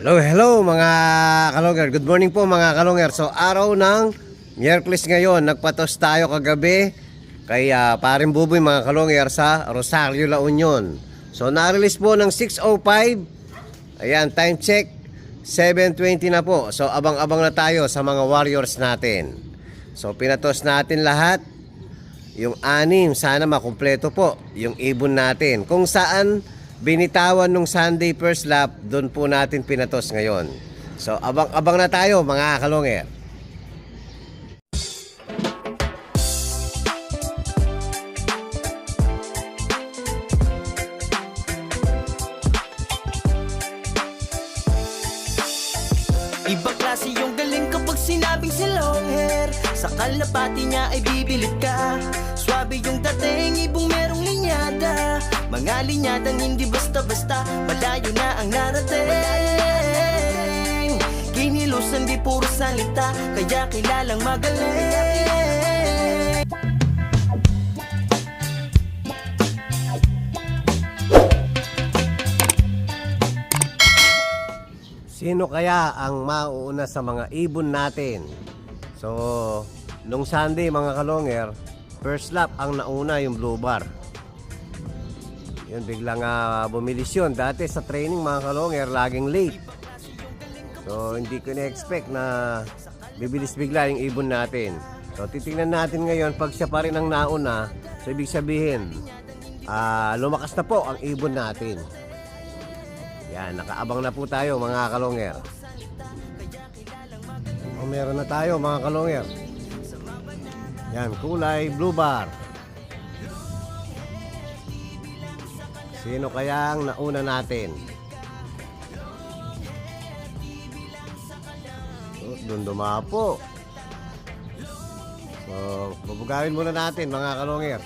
Hello mga kalonger. Good morning po mga kalonger. So araw ng Miyerkules ngayon, nagpatos tayo kagabi kay paring Buboy mga kalonger sa Rosario, La Union. So na-release po ng 6:05. Ayan, time check 7:20 na po. So abang-abang na tayo sa mga warriors natin. So pinatos natin lahat. Yung anim, sana makumpleto po yung ibon natin. Kung saan binitawan nung Sunday first lap, doon po natin pinatos ngayon. So abang-abang na tayo mga kalonger. Ibang klase yung galing kapag sinabing si long hair. Sa kalapati niya ay bibilid ka. Swabe yung dating, ibong merong linyada. Mga linyadang hindi basta-basta, malayo na ang narating. Kinilusan di puro salita, kaya kilalang magaling. Sino kaya ang mauuna sa mga ibon natin? So, nung Sunday mga kalonger, first lap ang nauna yung Blue Bar. Yun, biglang bumilis yun. Dati sa training mga kalonger, laging late. So, hindi ko na-expect na bibilis bigla yung ibon natin. So, titingnan natin ngayon, pag siya pa rin ang nauna, so ibig sabihin, lumakas na po ang ibon natin. Yan, nakaabang na po tayo mga kalonger. O, meron na tayo mga kalonger. Yan, kulay Blue Bar. Sino kaya ang nauna natin? So, doon dumapo. So, bubugawin muna natin mga kalonger.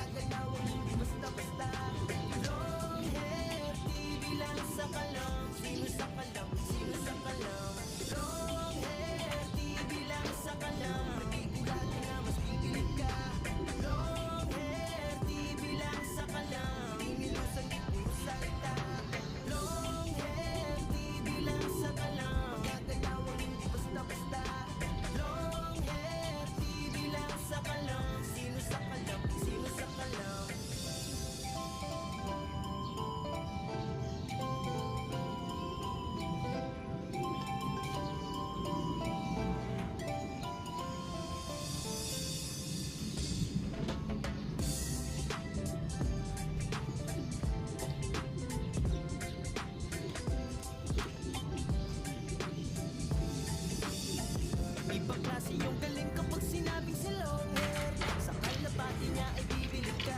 Ibang klase yung galing kapag sinabing si long hair. Sa kalapati niya ay bibilid ka.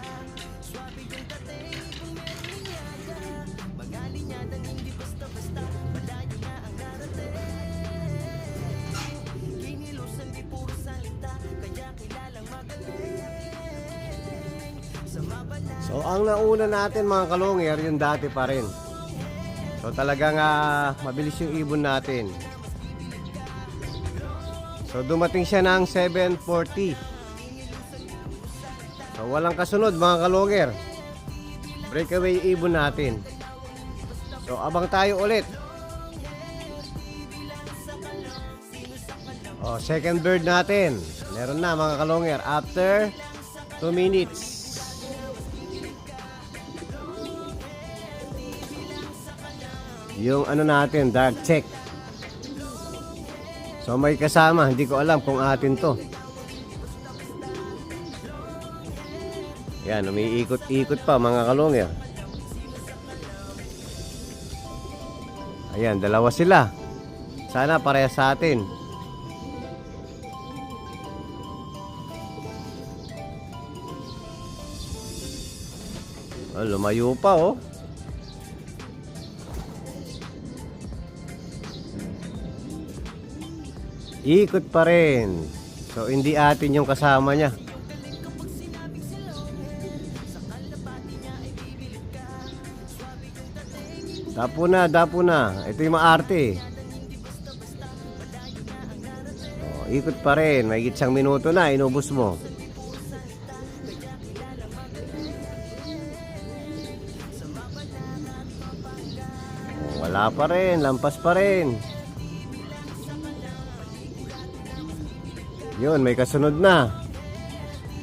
Swabe yung dating, ibang merong linyada. Mga linyadang hindi basta-basta, malayo na ang narating. Kinilusan di puro salita, kaya kilalang magaling. Sa mabala. So, ang nauna natin mga kalonger, yung dati pa rin. So, talagang mabilis yung ibon natin. So dumating siya ng 7:40. So walang kasunod mga kalonger. Breakaway ibon natin. So abang tayo ulit. Oh, second bird natin. Meron na mga kalonger after 2 minutes. Yung ano natin, dark check. So may kasama, hindi ko alam kung atin to. Yan, umiikot-ikot pa mga kalonger. Ayan, dalawa sila. Sana parehas sa atin. Oh, lumayo pa oh. Ikot pa rin. So hindi atin yung kasama niya. Dapo na. Ito yung maarte. Oh, ikot pa rin. May isang minuto na, inubos mo. Wala pa rin, lampas pa rin. Yun, may kasunod na.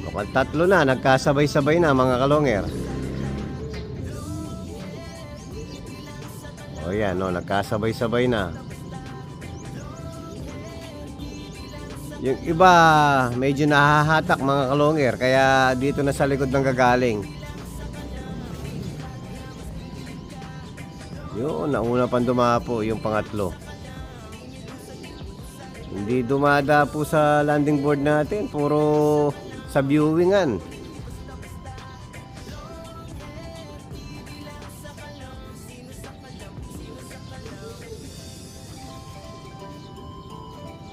Mukhang tatlo na, nagkasabay-sabay na mga kalonger. O yan, no, nagkasabay-sabay na. Yung iba, medyo nahahatak mga kalonger, kaya dito na sa likod ng gagaling. Yun, nauna pang dumapo yung pangatlo. Hindi dumada po sa landing board natin, puro sa viewingan.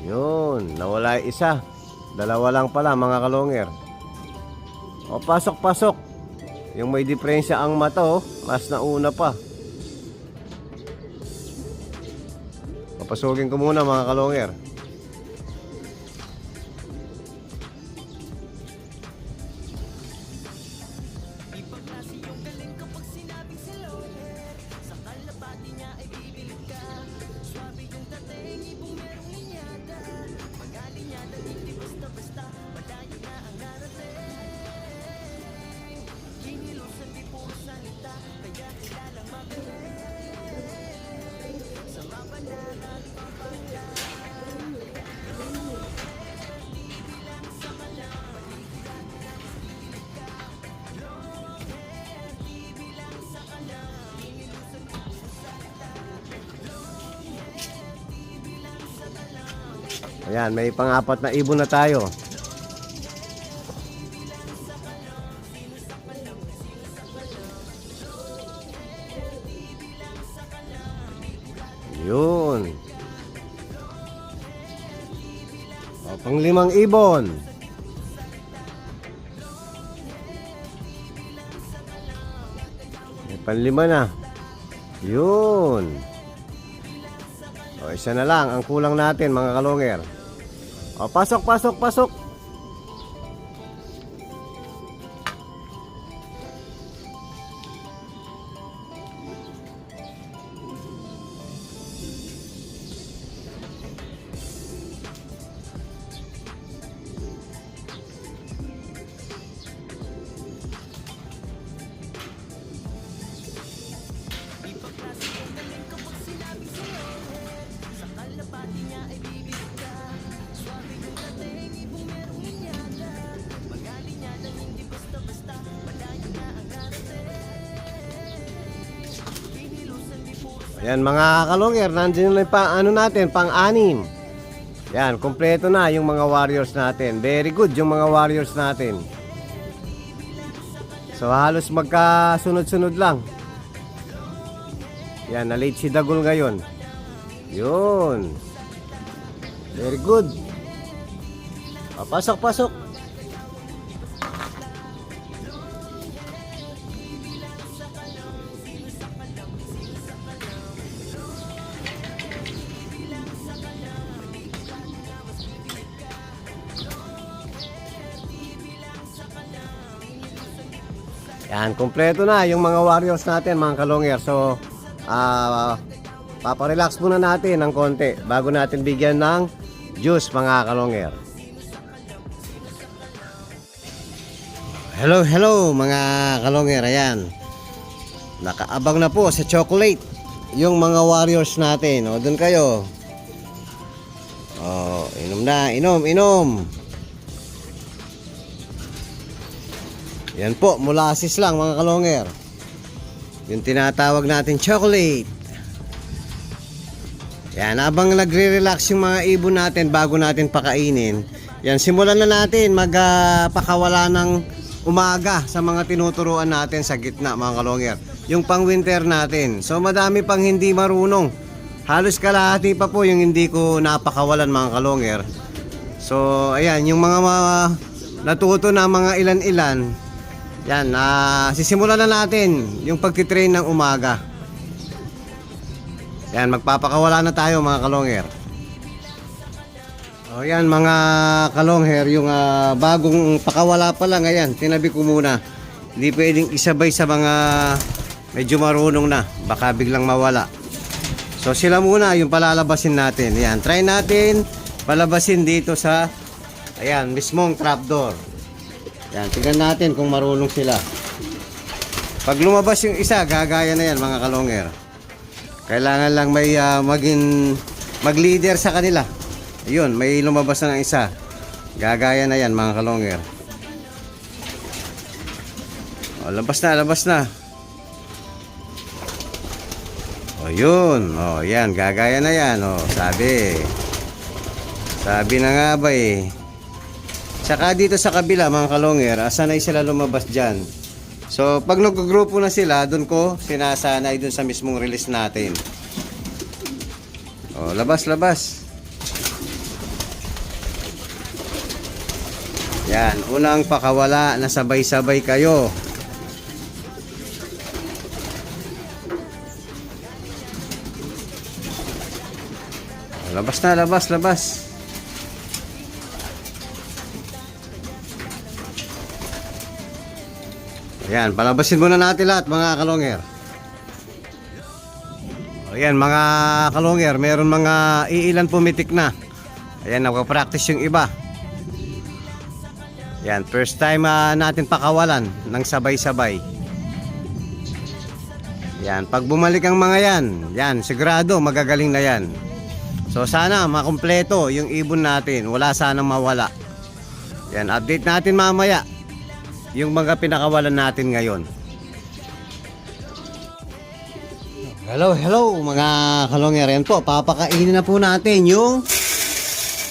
Yun, nawala yung isa. Dalawa lang pala mga kalonger. O, pasok. Yung may diferensya ang mata, oh, mas nauna pa. Papasukin ko muna mga kalonger. Ayan, may pang-apat na ibon na tayo. Yun. O, pang-limang ibon. May pang-lima na. Yun. O, isa na lang ang kulang natin mga kalonger. O, pasok. Ayan mga kalonger, nandiyan na pa ano natin, pang-anim. Yan, kompleto na yung mga warriors natin. Very good yung mga warriors natin. So halos magkasunod-sunod lang. Yan, na-late si Dagol ngayon. Yun. Very good. O, pasok. Yan, kompleto na yung mga warriors natin mga kalonger. So, paparelax muna natin ng konti bago natin bigyan ng juice mga kalonger. Hello mga kalonger. Ayan, nakaabang na po sa chocolate yung mga warriors natin. O, dun kayo. O, inom na, inom. Yan po, molasses lang mga kalonger. Yung tinatawag natin chocolate. Yan, habang nagre-relax yung mga ibon natin bago natin pakainin, yan, simulan na natin magpakawala ng umaga sa mga tinuturuan natin sa gitna mga kalonger. Yung pang winter natin. So madami pang hindi marunong. Halos kalahati pa po yung hindi ko napakawalan mga kalonger. So ayan, yung mga natuto na mga ilan-ilan. Yan, sisimulan na natin yung pagtitrain ng umaga. Yan, magpapakawala na tayo mga kalonger. O yan mga kalongher, yung bagong pakawala pa lang, ayan, tinabi ko muna. Hindi pwedeng isabay sa mga medyo marunong na, baka biglang mawala. So sila muna yung palalabasin natin. Ayan, try natin palabasin dito sa ayan, mismong trapdoor. Ayan, tignan natin kung marunong sila. Pag lumabas yung isa, gagaya na yan mga kalonger. Kailangan lang may mag-leader sa kanila. Ayun, may lumabas na ng isa. Gagaya na yan mga kalonger. O, labas na, labas na. O, yun. O, yan, gagaya na yan. O, sabi. Sabi na nga ba eh. Saka dito sa kabila mga kalonger, asanay sila lumabas dyan. So, pag nag-grupo na sila, dun ko sinasanay dun sa mismong release natin. O, labas, labas. Yan, unang pakawala na sabay-sabay kayo. O, labas na, labas, labas. Ayan, palabasin muna natin lahat mga kalonger. Ayan mga kalonger, meron mga iilan pumitik na. Ayan, nagpa-practice yung iba. Ayan, first time natin pakawalan ng sabay-sabay. Ayan, pag bumalik ang mga yan, yan, sigurado magagaling na yan. So sana makumpleto yung ibon natin, wala sanang mawala. Ayan, update natin mamaya yung mga pinakawalan natin ngayon. Hello, hello mga kalonger. Yan po, papakainin na po natin yung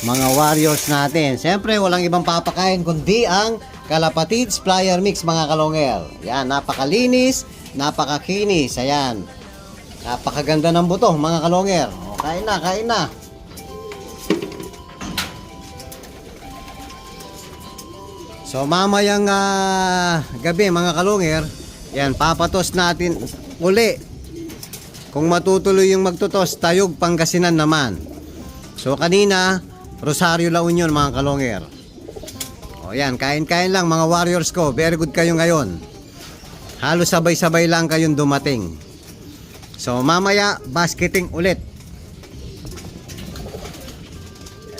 mga warriors natin. Siyempre, walang ibang papakain kundi ang Kalapatids Flyer Mix mga kalonger. Yan, napakalinis, napakakinis. Ayan, napakaganda ng buto mga kalonger. O, kain na, kain na. So mamayang gabi mga kalonger, yan, papatos natin uli. Kung matutuloy yung magtutos, Tayog, Pangasinan naman. So kanina, Rosario, La Union mga kalonger. O yan, kain-kain lang mga warriors ko. Very good kayo ngayon. Halos sabay-sabay lang kayong dumating. So mamaya, basketing ulit.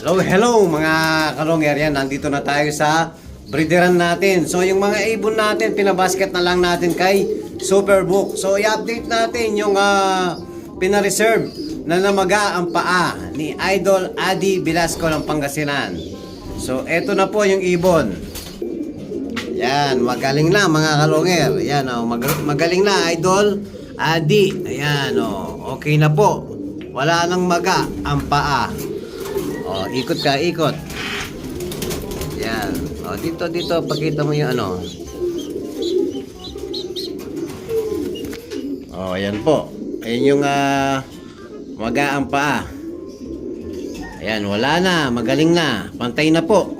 Hello, hello mga kalonger. Yan, nandito na tayo sa breederan natin. So yung mga ibon natin, pinabasket na lang natin kay Superbook. So i-update natin yung pinareserve na namaga ang paa ni Idol Adi Velasco ng Pangasinan. So eto na po yung ibon. Yan, magaling na mga kalonger. Yan, oh, magaling na Idol Adi. Ayan, oh, okay na po. Wala nang maga ang paa. Oh, ikot ka, ikot. Yan. O, dito, pakita mo yung ano. O, ayan po. Ayan yung magaang paa. Ayan, wala na. Magaling na. Pantay na po.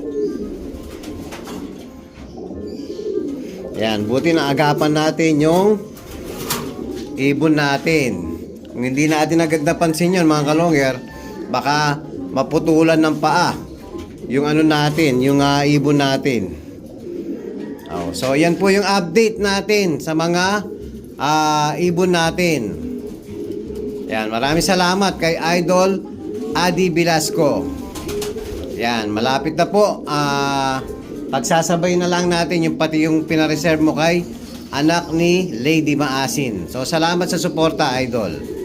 Ayan, buti na agapan natin yung ibon natin. Kung hindi natin agad napansin yun, mga kalonger, baka maputulan ng paa yung ano natin, yung ibon natin. Oh, so yan po yung update natin sa mga ibon natin. Yan, maraming salamat kay Idol Adi Velasco. Yan, malapit na po. Pagsasabay na lang natin yung pati yung pinareserve mo kay anak ni Lady Maasin. So salamat sa suporta, Idol.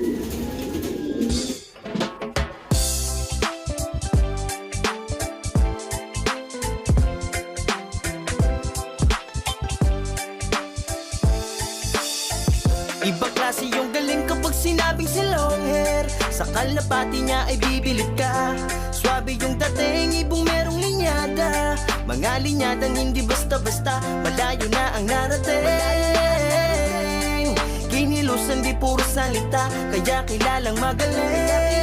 Ibang klase yung galing kapag sinabing si long hair. Sa kalapati niya ay bibilid ka. Swabe yung dating, ibong merong linyada. Mga linyadang hindi basta-basta, malayo na ang narating. Kinilusan di puro salita, kaya kilalang magaling.